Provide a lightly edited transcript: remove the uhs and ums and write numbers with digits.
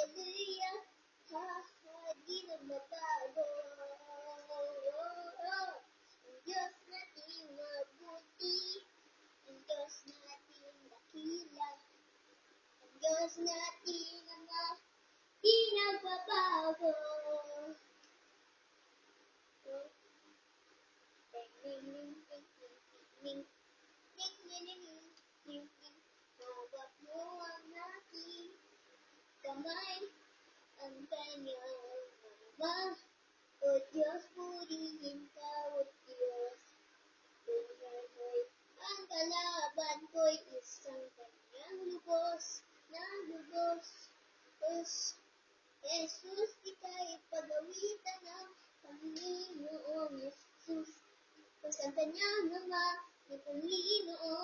hallelujah, ha, ha, di na magbago. Ang Diyos nating mabuti, ang Diyos nating dakila, ang Diyos nating Ama, di nagbabago. Hawak mo ang aking kamay, ang kanyang ama. O Diyos, purihin ka, O Diyos. Tunay mo'y ang kalaban ko'y isang kanyang lubos na lubos. Jesus, ika'y pagawitan ng Panginoong Jesus. Ang kanyang ama, ni Panginoon.